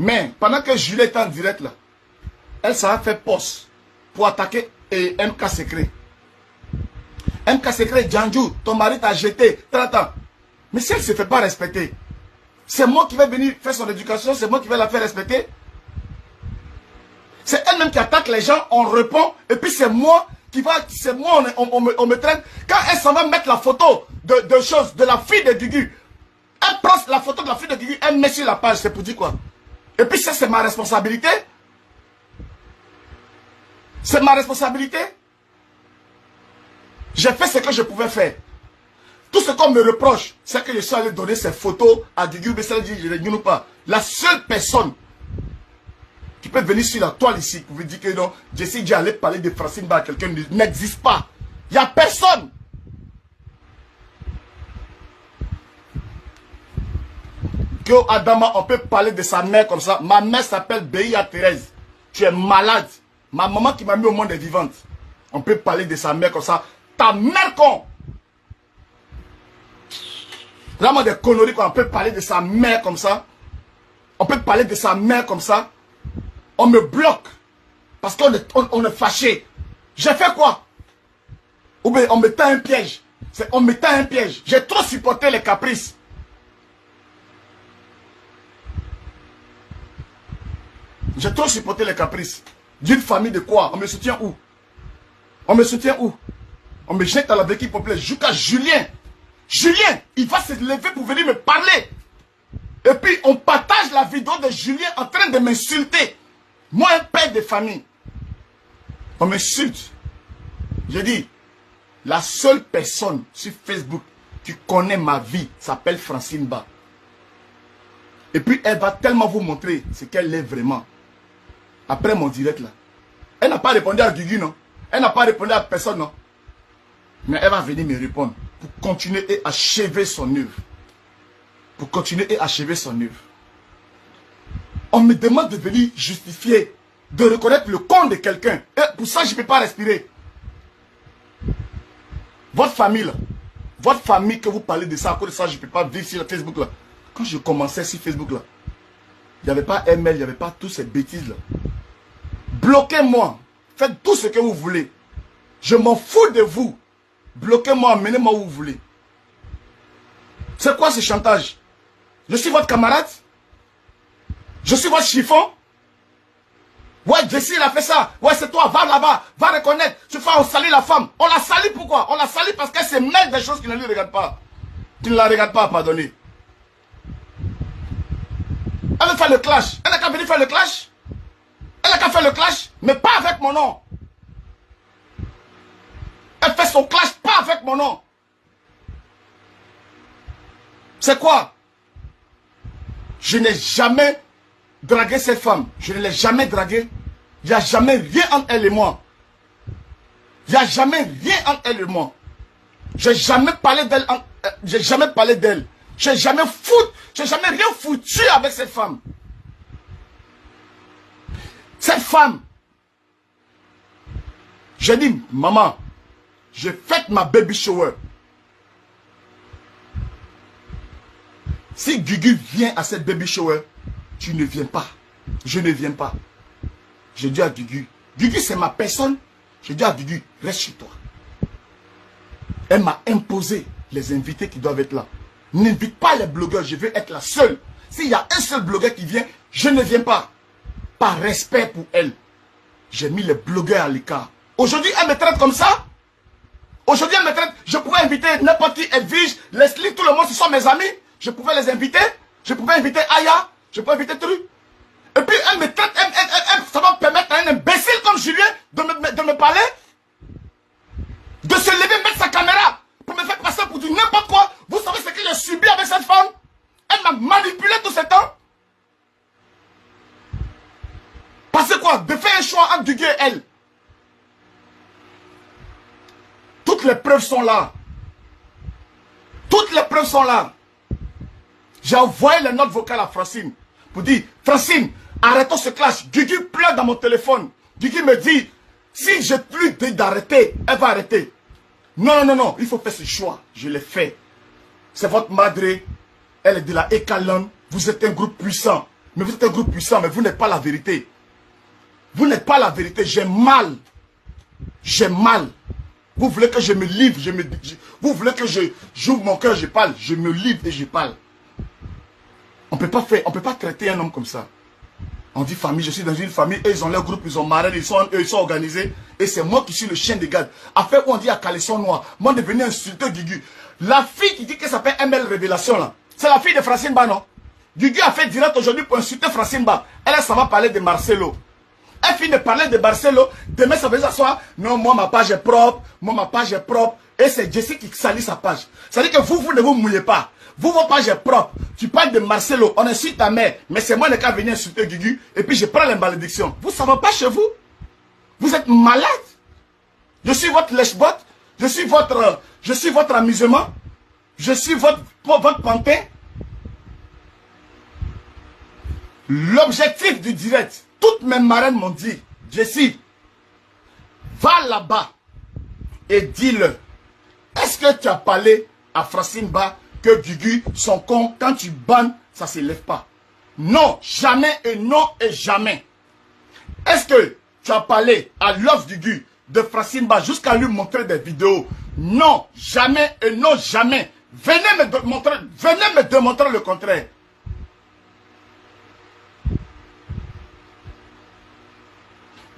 Mais pendant que Julie est en direct là, elle s'est fait poste pour attaquer MK Secret. MK Secret, Djanjou, ton mari t'a jeté, 30 ans. Mais si elle ne se fait pas respecter, c'est moi qui vais venir faire son éducation, c'est moi qui vais la faire respecter. C'est elle-même qui attaque les gens, on répond, et puis c'est moi qui va, c'est moi, on me traîne. Quand elle s'en va mettre la photo de la fille de Gugu, elle prend la photo de la fille de Gugu, elle met sur la page, c'est pour dire quoi? Et puis ça, c'est ma responsabilité. C'est ma responsabilité. J'ai fait ce que je pouvais faire. Tout ce qu'on me reproche, c'est que je suis allé donner ces photos à Gugu, mais ça dit, je ne dis pas. La seule personne qui peut venir sur la toile ici pour vous dire que non, Jessie dit aller parler de Francine Ba à quelqu'un n'existe pas. Il n'y a personne. Que Adama, on peut parler de sa mère comme ça. Ma mère s'appelle Béia Thérèse. Tu es malade. Ma maman qui m'a mis au monde est vivante. On peut parler de sa mère comme ça. Ta mère con. Vraiment des conneries quoi. On peut parler de sa mère comme ça. On peut parler de sa mère comme ça. On me bloque. Parce qu'on est fâché. J'ai fait quoi? Ou bien on me tend un piège. On me tend un piège. J'ai trop supporté les caprices. J'ai trop supporté les caprices. D'une famille de quoi? On me soutient où? On me soutient où? On me jette à la béquille populaire. Jusqu'à Julien. Julien, il va se lever pour venir me parler. Et puis, on partage la vidéo de Julien en train de m'insulter. Moi, un père de famille. On m'insulte. Je dis, la seule personne sur Facebook qui connaît ma vie s'appelle Francine Ba. Et puis, elle va tellement vous montrer ce qu'elle est vraiment. Après mon direct là. Elle n'a pas répondu à Gugu, non? Elle n'a pas répondu à personne, non? Mais elle va venir me répondre pour continuer et achever son œuvre. Pour continuer et achever son œuvre. On me demande de venir justifier, de reconnaître le compte de quelqu'un. Et pour ça, je ne peux pas respirer. Votre famille, là, votre famille que vous parlez de ça, à cause de ça, je ne peux pas vivre sur Facebook là. Quand je commençais sur Facebook là, il n'y avait pas ML, il n'y avait pas toutes ces bêtises là. Bloquez-moi. Faites tout ce que vous voulez. Je m'en fous de vous. Bloquez-moi, emmenez-moi où vous voulez. C'est quoi ce chantage? Je suis votre camarade? Je suis votre chiffon? Ouais, Jessie, il a fait ça. Ouais, c'est toi, va là-bas, va reconnaître. Tu fais, on salit la femme. On la salit pourquoi? On la salit parce qu'elle se mêle des choses qui ne lui regardent pas. Tu ne la regardes pas, pardonnez. Elle veut faire le clash. Elle n'a qu'à venir faire le clash. Elle n'a qu'à faire le clash, mais pas avec mon nom. Elle fait son clash, pas avec mon nom. C'est quoi? Je n'ai jamais dragué cette femme. Je ne l'ai jamais draguée. Il n'y a jamais rien entre elle et moi. Il n'y a jamais rien entre elle et moi. J'ai jamais parlé d'elle. J'ai jamais parlé d'elle. J'ai jamais rien foutu avec cette femme. Cette femme. J'ai dit, maman, j'ai fait ma baby shower. Si Gugu vient à cette baby shower, tu ne viens pas. Je ne viens pas. J'ai dit à Gugu, Gugu c'est ma personne. J'ai dit à Gugu, reste chez toi. Elle m'a imposé les invités qui doivent être là. N'invite pas les blogueurs, je veux être la seule. S'il y a un seul blogueur qui vient, je ne viens pas. Par respect pour elle. J'ai mis les blogueurs à l'écart. Aujourd'hui, elle me traite comme ça. Aujourd'hui, elle me traite. Je pourrais inviter n'importe qui, Edwige, Leslie, tout le monde, ce sont mes amis. Je pouvais les inviter. Je pouvais inviter Aya. Je pouvais inviter Tru. Et puis, elle me traite. Ça va permettre à un imbécile comme Julien de me parler. De se lever, mettre sa caméra. Pour me faire passer pour du n'importe quoi. Vous savez ce que j'ai subi avec cette femme? Elle m'a manipulé tout ce temps. Parce que quoi? De faire un choix entre Gugu et elle. Toutes les preuves sont là. Toutes les preuves sont là. J'ai envoyé les notes vocales à Francine. Pour dire, Francine, arrêtons ce clash. Gugu pleure dans mon téléphone. Gugu me dit, si j'ai plus d'arrêter, elle va arrêter. Non, non, non, il faut faire ce choix. Je l'ai fait. C'est votre madre. Elle est de la Ekalon. Vous êtes un groupe puissant. Mais vous êtes un groupe puissant, mais vous n'êtes pas la vérité. Vous n'êtes pas la vérité. J'ai mal. J'ai mal. Vous voulez que je me livre, vous voulez que j'ouvre mon cœur, je parle. Je me livre et je parle. On ne peut pas faire, on peut pas traiter un homme comme ça. On dit famille, je suis dans une famille, eux ils ont leur groupe, ils ont marraine, ils sont organisés. Et c'est moi qui suis le chien de garde. Affaire où on dit à Caleçon Noir, moi de venir insulter Guigui. La fille qui dit qu'elle s'appelle ML Révélation là, c'est la fille de Francine Ba, non? Guigui a fait direct aujourd'hui pour insulter Francine Ba. Elle, ça va parler de Marcelo. Elle finit de parler de Marcelo. Demain, ça veut s'asseoir. Non, moi, ma page est propre. Moi, ma page est propre. Et c'est Jessie qui salit sa page. Ça veut dire que vous ne vous mouillez pas. Vous, votre page est propre. Tu parles de Marcelo. On insulte ta mère. Mais c'est moi le cas venir insulter Guigui. Et puis, je prends les malédictions. Vous, ça va pas chez vous? Vous êtes malade. Je suis votre lèche-botte. Je suis votre amusement. Je suis votre pantin. L'objectif du direct. Toutes mes marraines m'ont dit, Jessie, va là-bas et dis-le. Est-ce que tu as parlé à Francine Ba que Guigui, son con, quand tu bannes, ça ne s'élève pas? Non, jamais et non et jamais. Est-ce que tu as parlé à Love Guigui de Francine Ba jusqu'à lui montrer des vidéos? Non, jamais et non jamais. Venez me démontrer le contraire.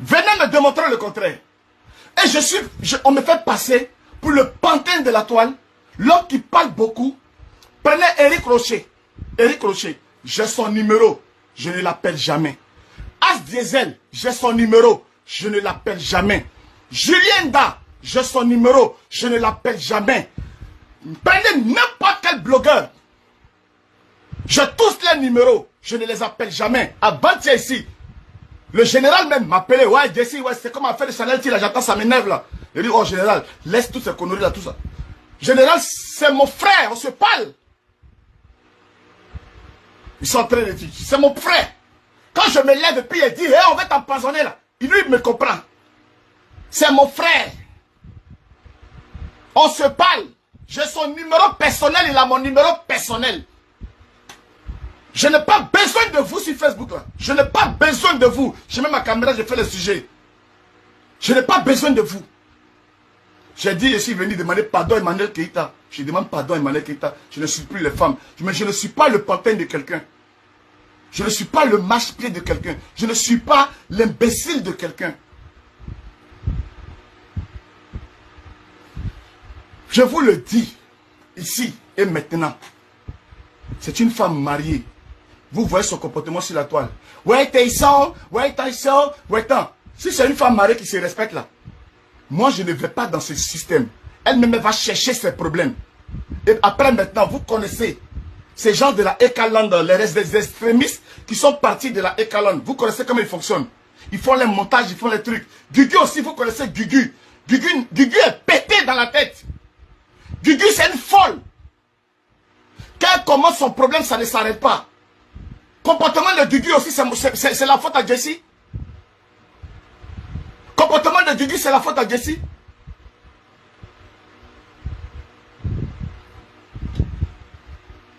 Venez me démontrer le contraire. Et on me fait passer pour le pantin de la toile. L'homme qui parle beaucoup. Prenez Eric Rocher. Eric Rocher, j'ai son numéro. Je ne l'appelle jamais. As Diesel, j'ai son numéro. Je ne l'appelle jamais. Julien Da, j'ai son numéro. Je ne l'appelle jamais. Prenez n'importe quel blogueur. J'ai tous les numéros. Je ne les appelle jamais. Avant-hier ici. Le général même m'appelait, ouais, Jessie, ouais, c'est comme affaire de Chanel, là, j'attends, ça m'énerve, là. Il dit, oh, général, laisse toutes ces conneries, là, tout ça. Général, c'est mon frère, on se parle. Ils sont en train de dire, c'est mon frère. Quand je me lève et puis il dit, hey, on va t'empoisonner, là. Lui, il me comprend. C'est mon frère. On se parle. J'ai son numéro personnel, il a mon numéro personnel. Je n'ai pas besoin de vous sur Facebook là. Je n'ai pas besoin de vous. Je mets ma caméra, je fais le sujet. Je n'ai pas besoin de vous. J'ai dit, je suis venu demander pardon à Emmanuel Keïta. Je demande pardon à Emmanuel Keïta. Je ne suis plus les femmes. Mais je ne suis pas le pantin de quelqu'un. Je ne suis pas le mâche-pied de quelqu'un. Je ne suis pas l'imbécile de quelqu'un. Je vous le dis, ici et maintenant. C'est une femme mariée. Vous voyez son comportement sur la toile. Ouais, t'es ça, ouais, t'es ça, ouais, tant. Si c'est une femme mariée qui se respecte là, moi je ne vais pas dans ce système. Elle-même va chercher ses problèmes. Et après maintenant, vous connaissez ces gens de la Ekaland, les extrémistes qui sont partis de la Ekaland. Vous connaissez comment ils fonctionnent. Ils font les montages, ils font les trucs. Guigui aussi, vous connaissez Guigui. Guigui est pété dans la tête. Guigui, c'est une folle. Quand elle commence son problème, ça ne s'arrête pas. Comportement de Guigui aussi, c'est la faute à Jessie. Comportement de Guigui, c'est la faute à Jessie.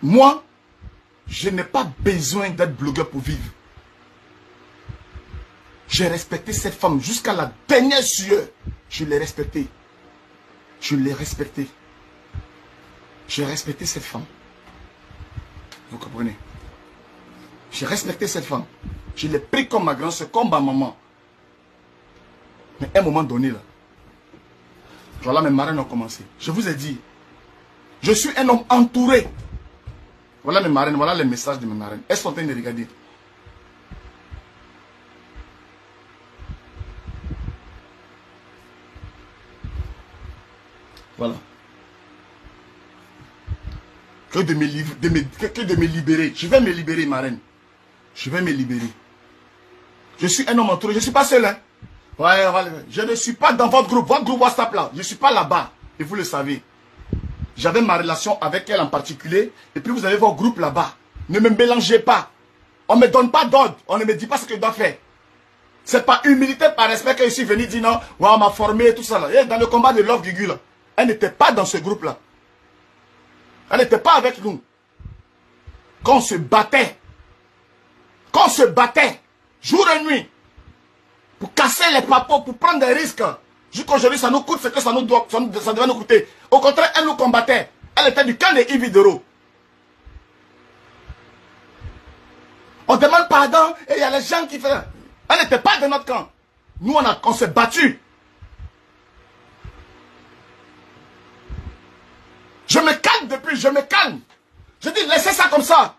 Moi, je n'ai pas besoin d'être blogueur pour vivre. J'ai respecté cette femme jusqu'à la dernière sueur. Je l'ai respectée. Je l'ai respectée. J'ai respecté cette femme. Vous comprenez? J'ai respecté cette femme. Je l'ai pris comme ma grand-soeur, comme ma maman. Mais à un moment donné, là, voilà, mes marraines ont commencé. Je vous ai dit, je suis un homme entouré. Voilà mes marraines, voilà les messages de mes marraines. Elles sont en train de regarder. Voilà. Que de me libérer. Je vais me libérer, ma reine. Je vais me libérer. Je suis un homme entouré. Je ne suis pas seul. Hein. Ouais, je ne suis pas dans votre groupe WhatsApp là. Je ne suis pas là-bas. Et vous le savez. J'avais ma relation avec elle en particulier. Et puis vous avez votre groupe là-bas. Ne me mélangez pas. On ne me donne pas d'ordre. On ne me dit pas ce que je dois faire. C'est pas humilité, par respect que je suis venu dire non. Ouais, on m'a formé et tout ça là. Et dans le combat de Love Guigui là. Elle n'était pas dans ce groupe là. Elle n'était pas avec nous. Quand on se battait. Quand se battait jour et nuit pour casser les papos, pour prendre des risques. Jusqu'aujourd'hui, ça nous coûte ce que ça devait nous coûter. Au contraire, elle nous combattait. Elle était du camp de Yves Dero. On demande pardon et il y a les gens qui font. Elle n'était pas de notre camp. Nous, on s'est battus. Je me calme depuis, je me calme. Je dis, laissez ça comme ça.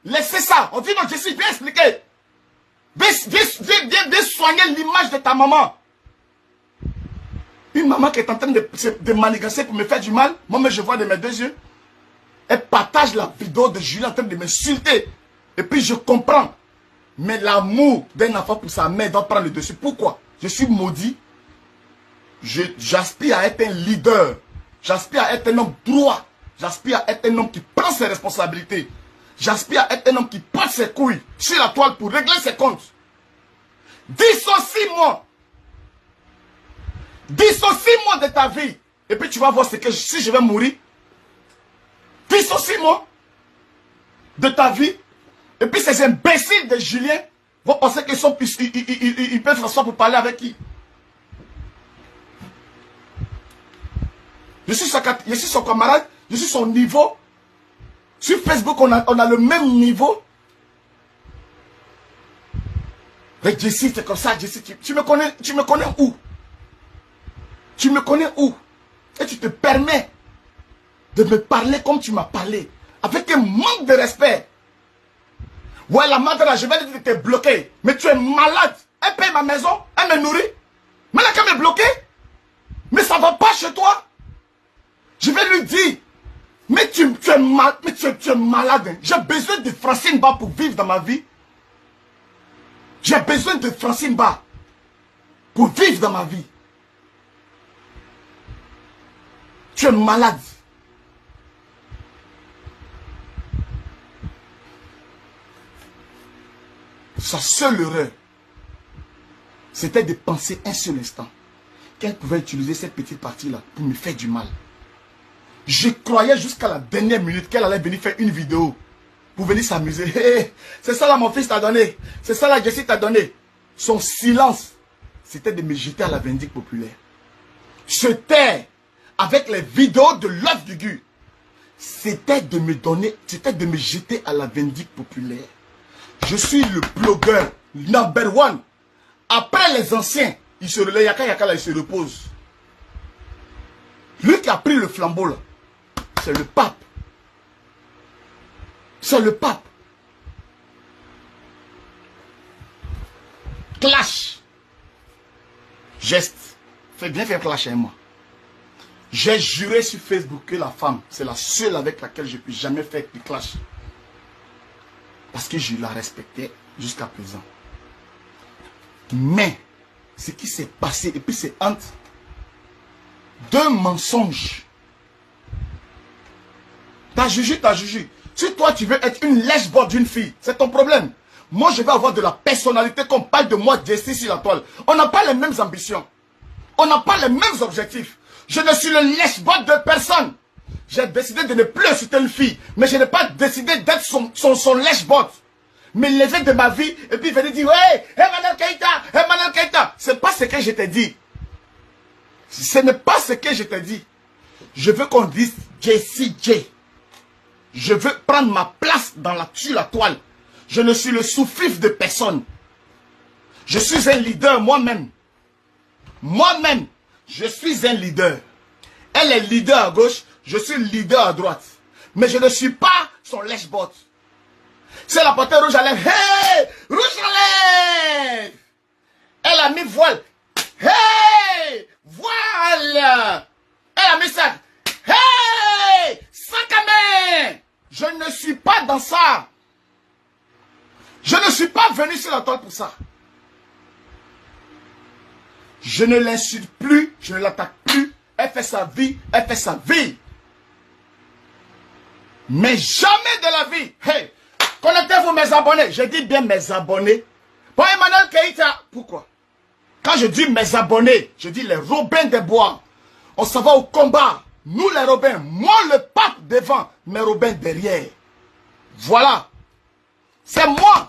Laissez ça. On dit, non, Jessie, viens expliquer. Viens soigner l'image de ta maman. Une maman qui est en train de manigancer pour me faire du mal. Moi, je vois de mes deux yeux. Elle partage la vidéo de Julien en train de m'insulter. Et puis je comprends. Mais l'amour d'un enfant pour sa mère doit prendre le dessus. Pourquoi? Je suis maudit. J'aspire à être un leader. J'aspire à être un homme droit. J'aspire à être un homme qui prend ses responsabilités. J'aspire à être un homme qui porte ses couilles sur la toile pour régler ses comptes. Dissocie-moi. Dissocie-moi de ta vie. Et puis tu vas voir si je vais mourir. Dissocie-moi de ta vie. Et puis ces imbéciles de Julien vont penser qu'ils peuvent s'asseoir pour parler avec qui? Je suis son camarade, je suis son niveau. Sur Facebook, on a le même niveau. Mais Jessie, c'est comme ça, Jessie, tu me connais où? Tu me connais où? Et tu te permets de me parler comme tu m'as parlé. Avec un manque de respect. Ouais, la madre, je vais lui dire que tu es bloqué. Mais tu es malade. Elle paye ma maison, elle me nourrit. Mais là, qu'elle me bloqué. Mais ça va pas chez toi. Je vais lui dire. Mais tu es malade. J'ai besoin de Francine Ba pour vivre dans ma vie. J'ai besoin de Francine Ba pour vivre dans ma vie. Tu es malade. Sa seule erreur, c'était de penser un seul instant qu'elle pouvait utiliser cette petite partie-là pour me faire du mal. Je croyais jusqu'à la dernière minute qu'elle allait venir faire une vidéo pour venir s'amuser. Hey, c'est ça là mon fils t'a donné. C'est ça là Jessie t'a donné. Son silence, c'était de me jeter à la vindicte populaire. Se taire avec les vidéos de l'œuf du Gu, c'était de me donner, c'était de me jeter à la vindicte populaire. Je suis le blogueur number one. Après les anciens, il se relaie, Yaka là, il se repose. Lui qui a pris le flambeau là, c'est le pape. C'est le pape. Clash. Geste. Fais bien faire clash avec moi. J'ai juré sur Facebook que la femme, c'est la seule avec laquelle je ne peux jamais faire du clash. Parce que je la respectais jusqu'à présent. Mais, ce qui s'est passé, et puis c'est entre deux mensonges. T'as jugé. Si toi tu veux être une lèche-bord d'une fille, c'est ton problème. Moi je vais avoir de la personnalité qu'on parle de moi, Jessie sur la toile. On n'a pas les mêmes ambitions. On n'a pas les mêmes objectifs. Je ne suis le lèche-bord de personne. J'ai décidé de ne plus insulter une fille. Mais je n'ai pas décidé d'être son lèche-bord. Me lever de ma vie et puis venir dire hey, Emmanuel Keïta. C'est pas ce que je t'ai dit. Ce n'est pas ce que je t'ai dit. Je veux qu'on dise Jessie J. Je veux prendre ma place sur la toile. Je ne suis le sous-fif de personne. Je suis un leader moi-même. Moi-même, je suis un leader. Elle est leader à gauche, je suis leader à droite. Mais je ne suis pas son lèche-bot. C'est la panthère rouge à lèvres. Hey! Rouge à lèvres! Elle a mis voile. Hey! Voile! Elle a mis sac. Hey! Sac à main! Je ne suis pas dans ça. Je ne suis pas venu sur la toile pour ça. Je ne l'insulte plus, je ne l'attaque plus. Elle fait sa vie, elle fait sa vie. Mais jamais de la vie. Hey! Connectez-vous mes abonnés. Je dis bien mes abonnés. Pour Emmanuel Keïta. Pourquoi? Quand je dis mes abonnés, je dis les Robins des Bois. On s'en va au combat. Nous les Robins. Moi le pape devant. Mes Robins derrière. Voilà. C'est moi.